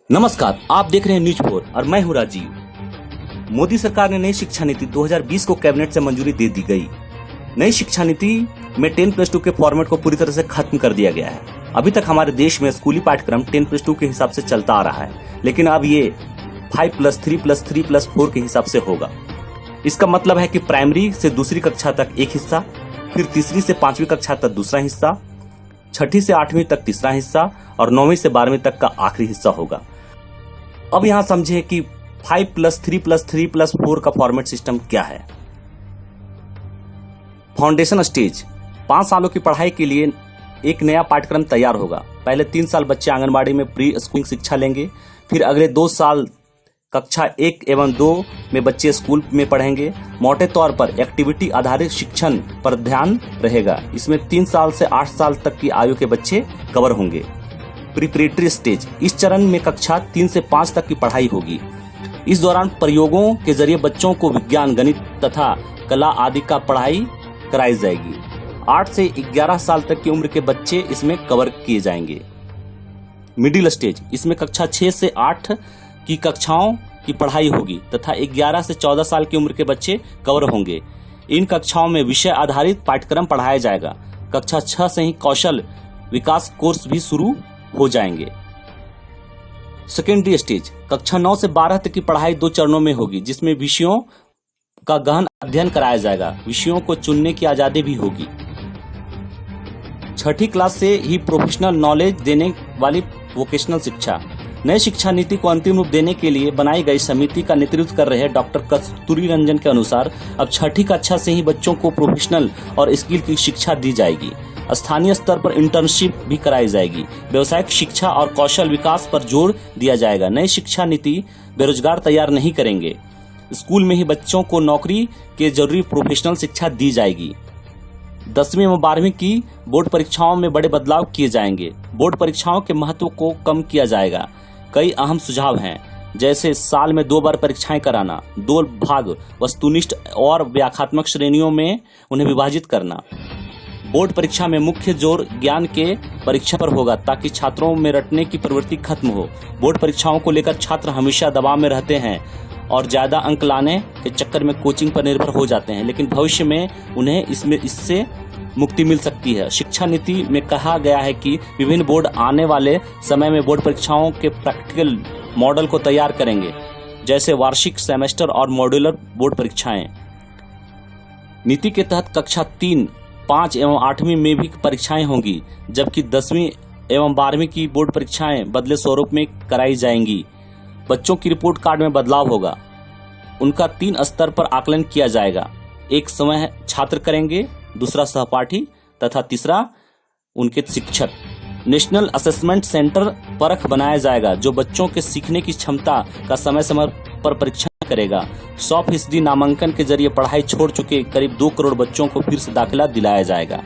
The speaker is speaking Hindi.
नमस्कार, आप देख रहे हैं न्यूज 4 और मैं हूं राजीव। मोदी सरकार ने नई शिक्षा नीति 2020 को कैबिनेट से मंजूरी दे दी गई। नई शिक्षा नीति में 10+2 के फॉर्मेट को पूरी तरह से खत्म कर दिया गया है। अभी तक हमारे देश में स्कूली पाठ्यक्रम 10+2 के हिसाब से चलता आ रहा है, लेकिन अब ये 5+3+3+4 के हिसाब से होगा। इसका मतलब है कि प्राइमरी से दूसरी कक्षा तक एक हिस्सा, फिर तीसरी से 5वीं कक्षा तक दूसरा हिस्सा, 6ठी से 8वीं तक तीसरा हिस्सा और 9वीं से 12वीं तक का आखिरी हिस्सा होगा। अब यहां समझे कि 5+3+3+4 का फॉर्मेट सिस्टम क्या है। फाउंडेशन स्टेज 5 सालों की पढ़ाई के लिए एक नया पाठ्यक्रम तैयार होगा। पहले 3 साल बच्चे आंगनबाड़ी में प्री स्कूलिंग शिक्षा लेंगे, फिर अगले 2 साल कक्षा 1 एवं 2 में बच्चे स्कूल में पढ़ेंगे। मोटे तौर पर एक्टिविटी आधारित शिक्षण पर ध्यान रहेगा। इसमें 3 साल से 8 साल तक की आयु के बच्चे कवर होंगे। प्रिपरेटरी स्टेज, इस चरण में कक्षा 3 से 5 तक की पढ़ाई होगी। इस दौरान प्रयोगों के जरिए बच्चों को विज्ञान, गणित तथा कला आदि का पढ़ाई कराई जाएगी। 8 से 11 साल तक की उम्र के बच्चे इसमें कवर किए जाएंगे। मिडिल स्टेज, इसमें कक्षा 6 से 8 की कक्षाओं की पढ़ाई होगी तथा 11 से 14 साल की उम्र के बच्चे कवर होंगे। इन कक्षाओं में विषय आधारित पाठ्यक्रम पढ़ाया जाएगा। कक्षा 6 से ही कौशल विकास कोर्स भी शुरू हो जाएंगे। सेकेंडरी स्टेज, कक्षा 9 से 12 तक की पढ़ाई 2 चरणों में होगी, जिसमें विषयों का गहन अध्ययन कराया जाएगा। विषयों को चुनने की आजादी भी होगी। 6ठी क्लास से ही प्रोफेशनल नॉलेज देने वाली वोकेशनल शिक्षा। नई शिक्षा नीति को अंतिम रूप देने के लिए बनाई गई समिति का नेतृत्व कर रहे डॉक्टर कस्तूरी रंजन के अनुसार अब 6ठी कक्षा से ही बच्चों को प्रोफेशनल और स्किल की शिक्षा दी जाएगी। स्थानीय स्तर पर इंटर्नशिप भी कराई जाएगी। व्यावसायिक शिक्षा और कौशल विकास पर जोर दिया जाएगा। नई शिक्षा नीति बेरोजगार तैयार नहीं करेंगे। स्कूल में ही बच्चों को नौकरी के जरूरी प्रोफेशनल शिक्षा दी जाएगी। 10वीं एवं 12वीं की बोर्ड परीक्षाओं में बड़े बदलाव किए जाएंगे। बोर्ड परीक्षाओं के महत्व को कम किया जाएगा। कई अहम सुझाव हैं, जैसे साल में 2 बार परीक्षाएं कराना, 2 भाग वस्तुनिष्ठ और व्याख्यात्मक श्रेणियों में उन्हें विभाजित करना। बोर्ड परीक्षा में मुख्य जोर ज्ञान के परीक्षा पर होगा ताकि छात्रों में रटने की प्रवृत्ति खत्म हो। बोर्ड परीक्षाओं को लेकर छात्र हमेशा दबाव में रहते हैं और ज्यादा अंक लाने के चक्कर में कोचिंग पर निर्भर हो जाते हैं, लेकिन भविष्य में उन्हें इससे मुक्ति मिल सकती है। शिक्षा नीति में कहा गया है कि विभिन्न बोर्ड आने वाले समय में बोर्ड परीक्षाओं के प्रैक्टिकल मॉडल को तैयार करेंगे, जैसे वार्षिक, सेमेस्टर और मॉड्यूलर बोर्ड परीक्षाएं। नीति के तहत कक्षा 3, 5 एवं 8वीं में भी परीक्षाएं होंगी, जबकि 10वीं एवं 12वीं की बोर्ड परीक्षाएं बदले स्वरूप में कराई जाएंगी। बच्चों की रिपोर्ट कार्ड में बदलाव होगा। उनका 3 स्तर पर आकलन किया जाएगा। एक स्वयं छात्र करेंगे, दूसरा सहपाठी तथा तीसरा उनके शिक्षक। नेशनल असेसमेंट सेंटर परख बनाया जाएगा, जो बच्चों के सीखने की क्षमता का समय समय पर परीक्षण करेगा। 100% नामांकन के जरिए पढ़ाई छोड़ चुके करीब 2 करोड़ बच्चों को फिर से दाखिला दिलाया जाएगा।